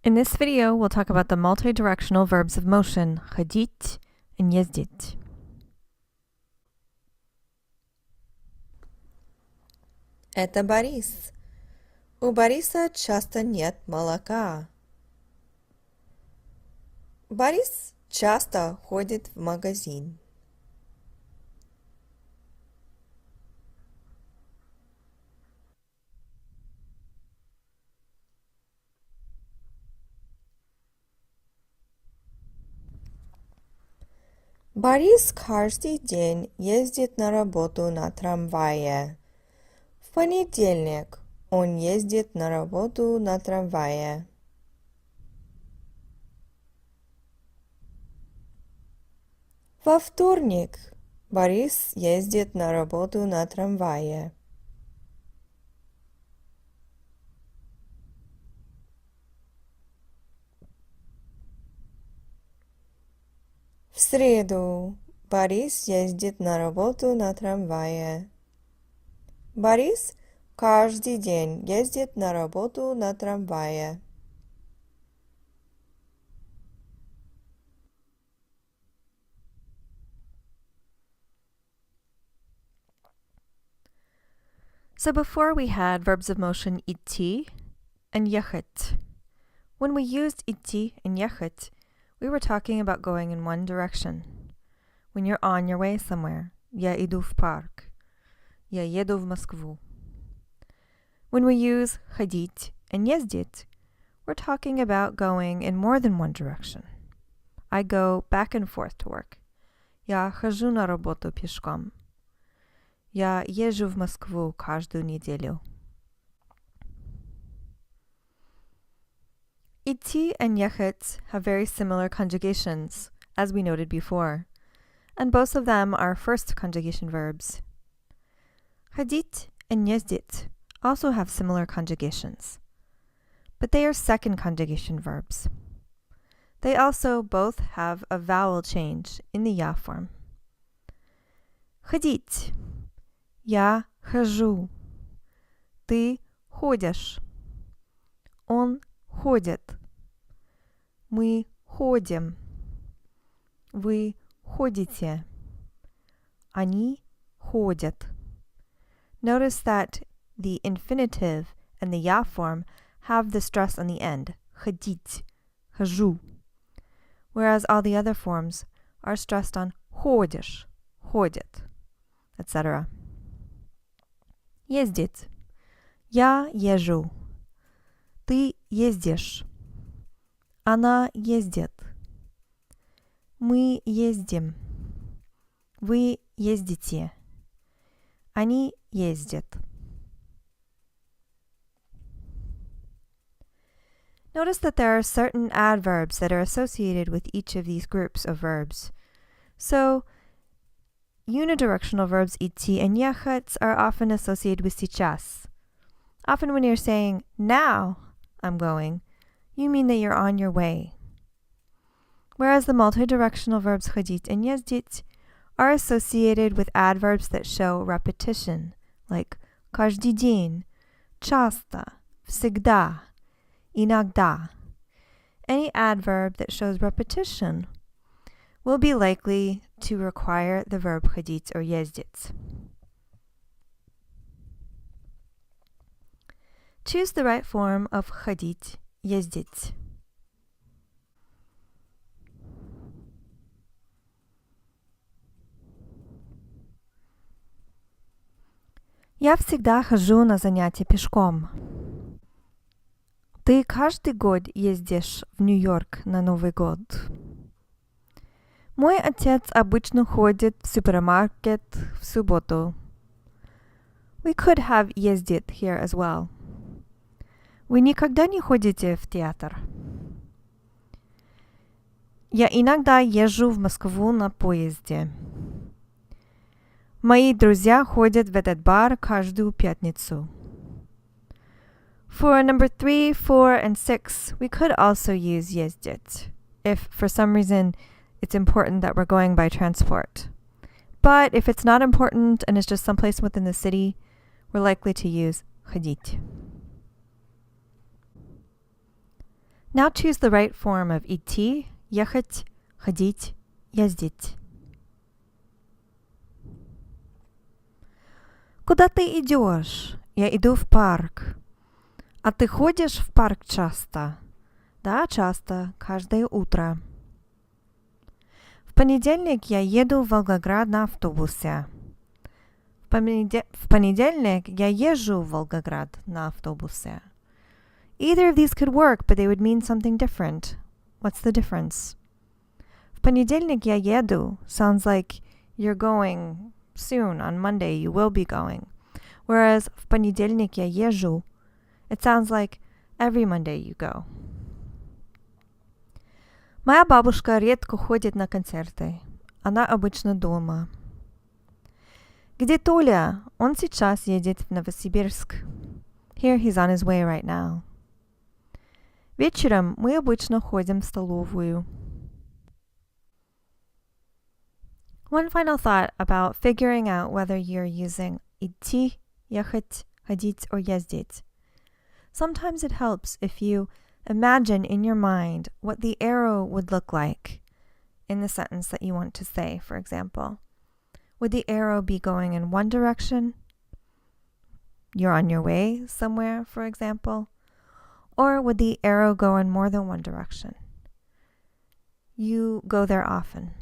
In this video, we'll talk about the multidirectional verbs of motion, ходить and ездить. Это Борис. У Бориса часто нет молока. Борис часто ходит в магазин. Борис каждый день ездит на работу на трамвае. В понедельник он ездит на работу на трамвае. Во вторник Борис ездит на работу на трамвае. В среду Борис ездит на работу на трамвае. Борис каждый день ездит на работу на трамвае. So before we had verbs of motion идти and ехать. When we used идти and ехать, we were talking about going in one direction. When you're on your way somewhere, я иду в парк, я еду в Москву. When we use ходить and ездить, we're talking about going in more than one direction. I go back and forth to work. Я хожу на работу пешком. Я езжу в Москву каждую неделю. Идти and ехать have very similar conjugations, as we noted before, and both of them are first conjugation verbs. Ходить and ездить also have similar conjugations, but they are second conjugation verbs. They also both have a vowel change in the я form. Ходить. Я хожу. Ты ходишь. Он ходит. Мы ходим. Вы ходите. Они ходят. Notice that the infinitive and the я form have the stress on the end, ходить, хожу, whereas all the other forms are stressed on ходишь, ходит, etc. Ездить. Я езжу. Ты ездишь. Она ездит. Мы ездим. Вы ездите. Они ездят. Notice that there are certain adverbs that are associated with each of these groups of verbs. So, unidirectional verbs идти and ехать are often associated with сейчас. Often when you're saying, now I'm going, you mean that you're on your way. Whereas the multidirectional verbs ходить and ездить are associated with adverbs that show repetition, like каждый день, часто, всегда, иногда. Any adverb that shows repetition will be likely to require the verb ходить or ездить. Choose the right form of ходить, ездить. Я всегда хожу на занятия пешком. Ты каждый год ездишь в Нью-Йорк на Новый год. Мой отец обычно ходит в супермаркет в субботу. We could have ездит here as well. Вы никогда не ходите в театр? Я иногда езжу в Москву на поезде. Мои друзья ходят в этот бар каждую пятницу. For number 3, 4, and 6, we could also use ездить, if for some reason it's important that we're going by transport. But if it's not important and it's just someplace within the city, we're likely to use ходить. Now choose the right form of идти, ехать, ходить, ездить. Куда ты идешь? Я иду в парк. А ты ходишь в парк часто? Да, часто, каждое утро. В понедельник я еду в Волгоград на автобусе. В понедельник я езжу в Волгоград на автобусе. Either of these could work, but they would mean something different. What's the difference? В понедельник я еду sounds like you're going soon. On Monday you will be going. Whereas в понедельник я езжу, it sounds like every Monday you go. Моя бабушка редко ходит на концерты. Она обычно дома. Где Толя? Он сейчас едет в Новосибирск. Here he's on his way right now. Вечером мы обычно ходим в столовую. One final thought about figuring out whether you're using идти, ехать, ходить, or ездить. Sometimes it helps if you imagine in your mind what the arrow would look like in the sentence that you want to say, for example. Would the arrow be going in one direction? You're on your way somewhere, for example. Or would the arrow go in more than one direction? You go there often.